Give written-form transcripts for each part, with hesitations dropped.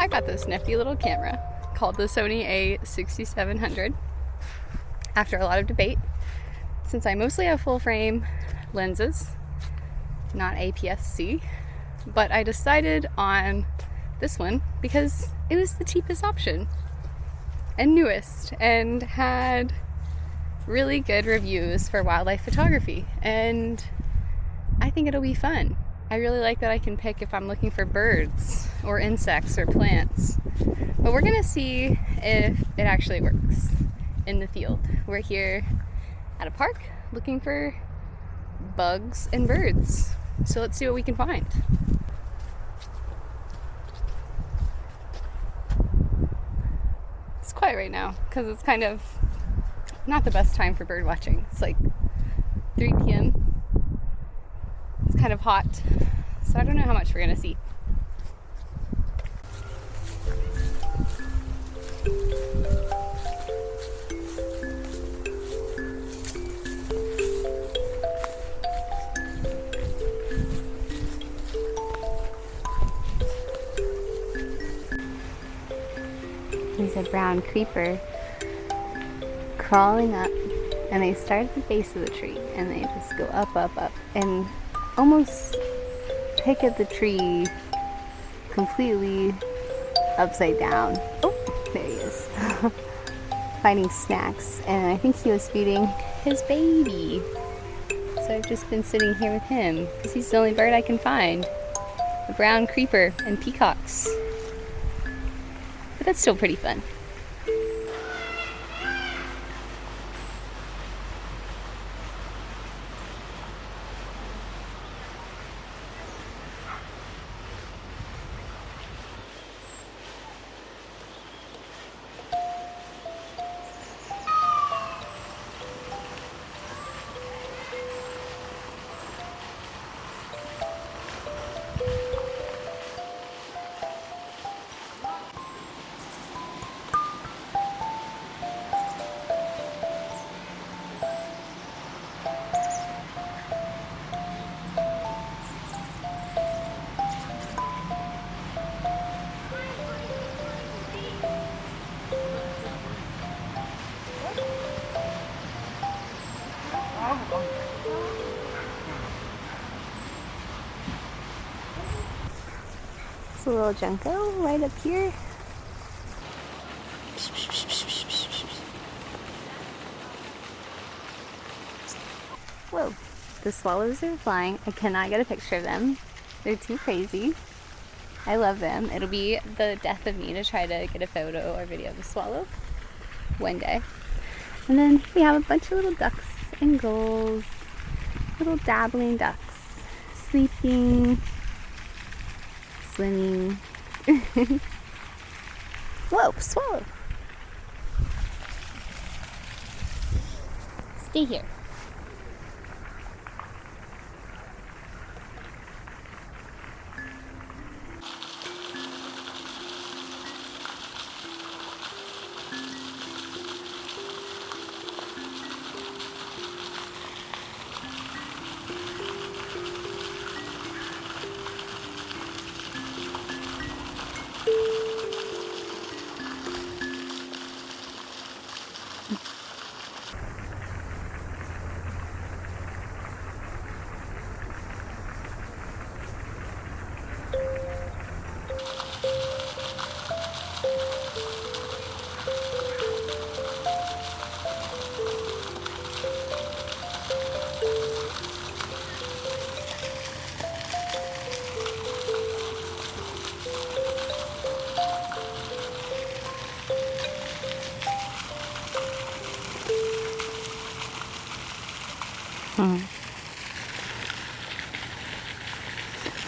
I got this nifty little camera called the Sony a6700 after a lot of debate, since I mostly have full frame lenses, not APS-C, but I decided on this one because it was the cheapest option and newest and had really good reviews for wildlife photography, and I think it'll be fun. I really like that I can pick if I'm looking for birds or insects or plants, but we're gonna see if it actually works in the field. We're here at a park looking for bugs and birds, so let's see what we can find. It's quiet right now because it's kind of not the best time for bird watching. It's like 3 p.m. It's kind of hot, so I don't know how much we're gonna see. There's a brown creeper crawling up, and they start at the base of the tree and they just go up, up, up, and almost pick at the tree completely upside down. Oh, there he is. Finding snacks, and I think he was feeding his baby. So I've just been sitting here with him because he's the only bird I can find. The brown creeper and peacocks. But that's still pretty fun. It's a little junco right up here. Whoa, the swallows are flying. I cannot get a picture of them. They're too crazy. I love them. It'll be the death of me to try to get a photo or video of the swallow one day. And then we have a bunch of little ducks and gulls, little dabbling ducks, sleeping, swimming. Whoa, swallow! Stay here.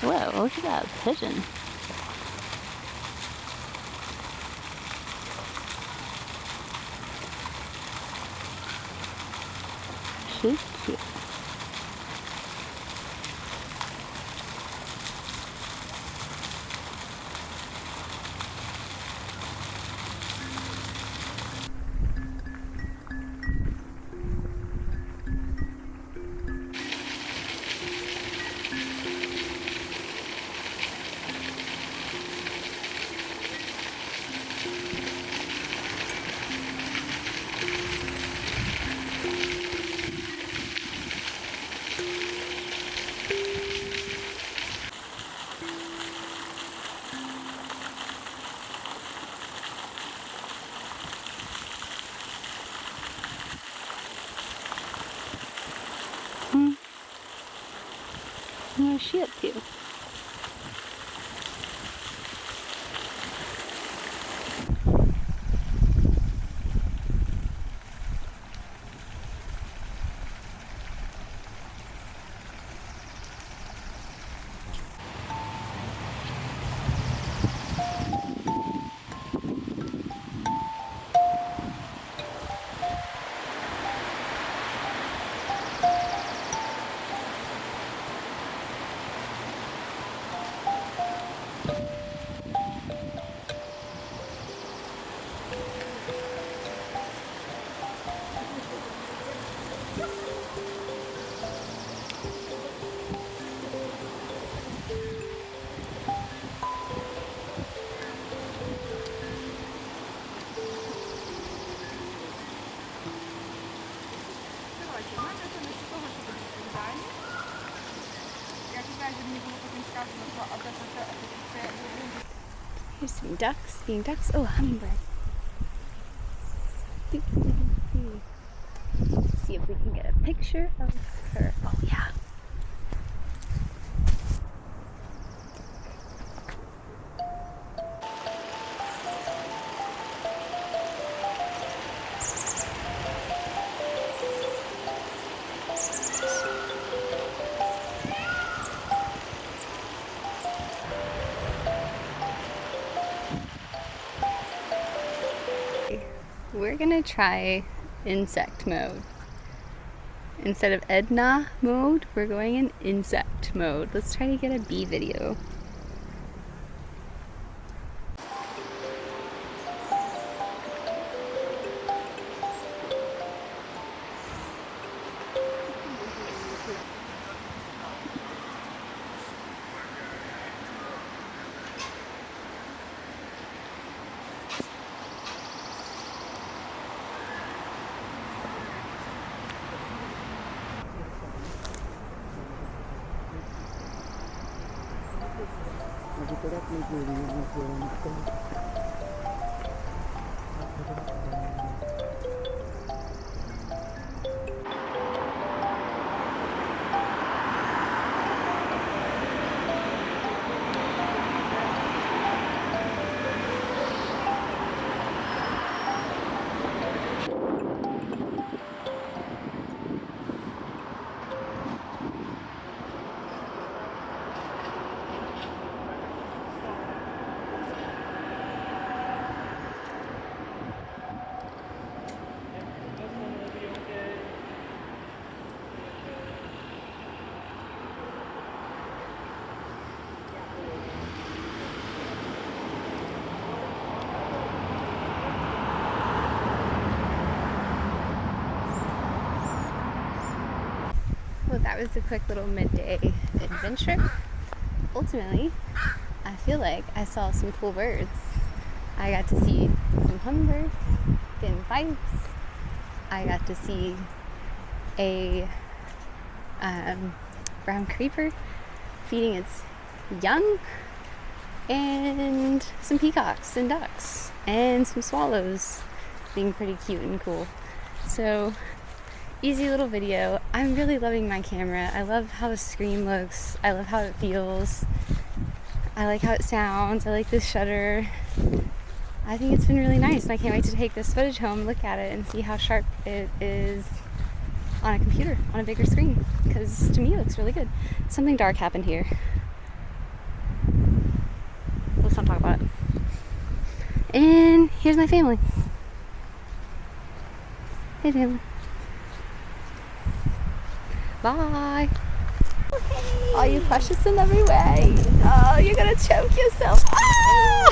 Whoa, look at that pigeon. She's cute. What is she up to? Here's some ducks being ducks. Oh, hummingbird. See if we can get a picture of her. Oh, yeah. We're gonna try insect mode. Instead of Edna mode, we're going in insect mode. Let's try to get a bee video. Well, that was a quick little midday adventure. Ultimately, I feel like I saw some cool birds. I got to see some hummingbirds getting bites. I got to see a brown creeper feeding its young, and some peacocks and ducks, and some swallows being pretty cute and cool. So, easy little video. I'm really loving my camera. I love how the screen looks. I love how it feels. I like how it sounds. I like this shutter. I think it's been really nice, and I can't wait to take this footage home, look at it, and see how sharp it is on a computer, on a bigger screen, because to me it looks really good. Something dark happened here. Let's not talk about it. And here's my family. Hey, family. Bye. Oh, you precious in every way. Oh, you're gonna choke yourself. Ah!